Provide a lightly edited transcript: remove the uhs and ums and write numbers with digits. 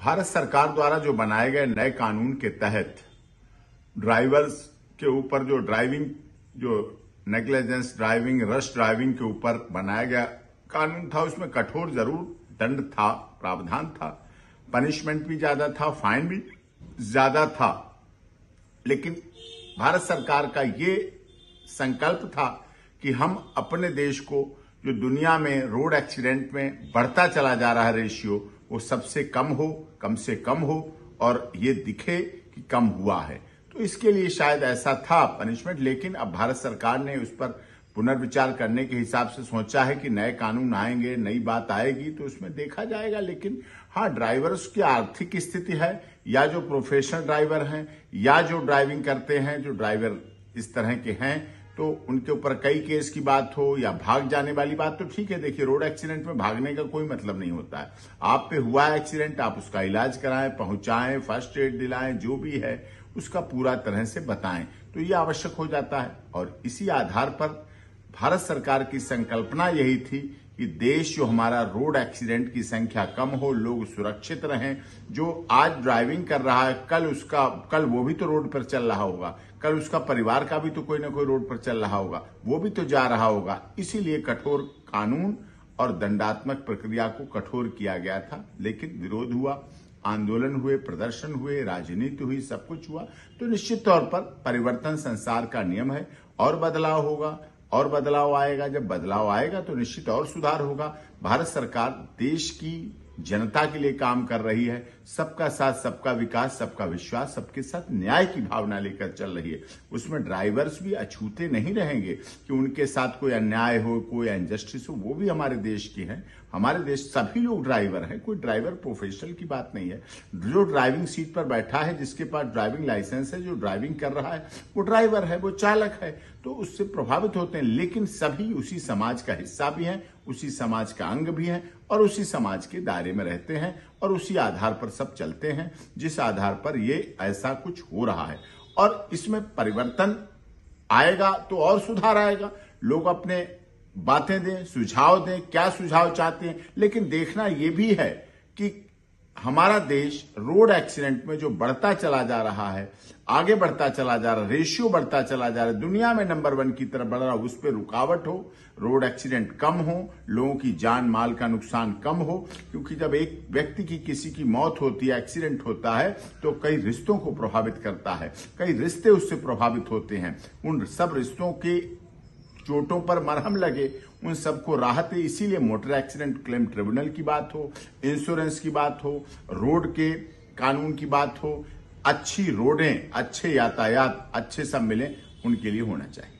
भारत सरकार द्वारा जो बनाए गए नए कानून के तहत ड्राइवर्स के ऊपर जो नेग्लिजेंस ड्राइविंग, रश ड्राइविंग के ऊपर बनाया गया कानून था, उसमें कठोर जरूर दंड था, प्रावधान था, पनिशमेंट भी ज्यादा था, फाइन भी ज्यादा था। लेकिन भारत सरकार का ये संकल्प था कि हम अपने देश को, जो दुनिया में रोड एक्सीडेंट में बढ़ता चला जा रहा है रेशियो, वो सबसे कम से कम हो और ये दिखे कि कम हुआ है। तो इसके लिए शायद ऐसा था पनिशमेंट, लेकिन अब भारत सरकार ने उस पर पुनर्विचार करने के हिसाब से सोचा है कि नए कानून आएंगे, नई बात आएगी तो उसमें देखा जाएगा। लेकिन हाँ, ड्राइवर्स की आर्थिक स्थिति है, या जो प्रोफेशनल ड्राइवर हैं, या जो ड्राइविंग करते हैं, जो ड्राइवर इस तरह के हैं, तो उनके ऊपर कई केस की बात हो या भाग जाने वाली बात, तो ठीक है। देखिए, रोड एक्सीडेंट में भागने का कोई मतलब नहीं होता है। आप पे हुआ एक्सीडेंट, आप उसका इलाज कराएं, पहुंचाएं, फर्स्ट एड दिलाएं, जो भी है उसका पूरा तरह से बताएं, तो ये आवश्यक हो जाता है। और इसी आधार पर भारत सरकार की संकल्पना यही थी कि देश जो हमारा, रोड एक्सीडेंट की संख्या कम हो, लोग सुरक्षित रहें। जो आज ड्राइविंग कर रहा है, कल वो भी तो रोड पर चल रहा होगा, कल उसका परिवार का भी तो कोई ना कोई रोड पर चल रहा होगा, वो भी तो जा रहा होगा। इसीलिए कठोर कानून और दंडात्मक प्रक्रिया को कठोर किया गया था। लेकिन विरोध हुआ, आंदोलन हुए, प्रदर्शन हुए, राजनीति हुई, सब कुछ हुआ। तो निश्चित तौर पर परिवर्तन संसार का नियम है, और बदलाव होगा और बदलाव आएगा। जब बदलाव आएगा तो निश्चित और सुधार होगा। भारत सरकार देश की जनता के लिए काम कर रही है। सबका साथ, सबका विकास, सबका विश्वास, सबके साथ न्याय की भावना लेकर चल रही है। उसमें ड्राइवर्स भी अछूते नहीं रहेंगे कि उनके साथ कोई अन्याय हो, कोई इनजस्टिस हो। वो भी हमारे देश की है। हमारे देश सभी लोग ड्राइवर हैं, कोई ड्राइवर प्रोफेशनल की बात नहीं है। जो ड्राइविंग सीट पर बैठा है, जिसके पास ड्राइविंग लाइसेंस है, जो ड्राइविंग कर रहा है, वो ड्राइवर है, वो चालक है, तो उससे प्रभावित होते हैं। लेकिन सभी उसी समाज का हिस्सा भी हैं, उसी समाज का अंग भी हैं, और उसी समाज के दायरे में रहते हैं, और उसी आधार पर सब चलते हैं, जिस आधार पर ये ऐसा कुछ हो रहा है। और इसमें परिवर्तन आएगा तो और सुधार आएगा। लोग अपने बातें दें, सुझाव दें, क्या सुझाव चाहते हैं। लेकिन देखना यह भी है कि हमारा देश रोड एक्सीडेंट में जो बढ़ता चला जा रहा है, आगे बढ़ता चला जा रहा है, रेशियो बढ़ता चला जा रहा है, दुनिया में नंबर 1 की तरफ बढ़ रहा है, उस पर रुकावट हो, रोड एक्सीडेंट कम हो, लोगों की जान माल का नुकसान कम हो। क्योंकि जब एक व्यक्ति की, किसी की मौत होती है, एक्सीडेंट होता है, तो कई रिश्तों को प्रभावित करता है, कई रिश्ते उससे प्रभावित होते हैं। उन सब रिश्तों के चोटों पर मरहम लगे, उन सबको राहत है। इसीलिए मोटर एक्सीडेंट क्लेम ट्रिब्यूनल की बात हो, इंश्योरेंस की बात हो, रोड के कानून की बात हो, अच्छी रोडें, अच्छे यातायात, अच्छे सब मिले, उनके लिए होना चाहिए।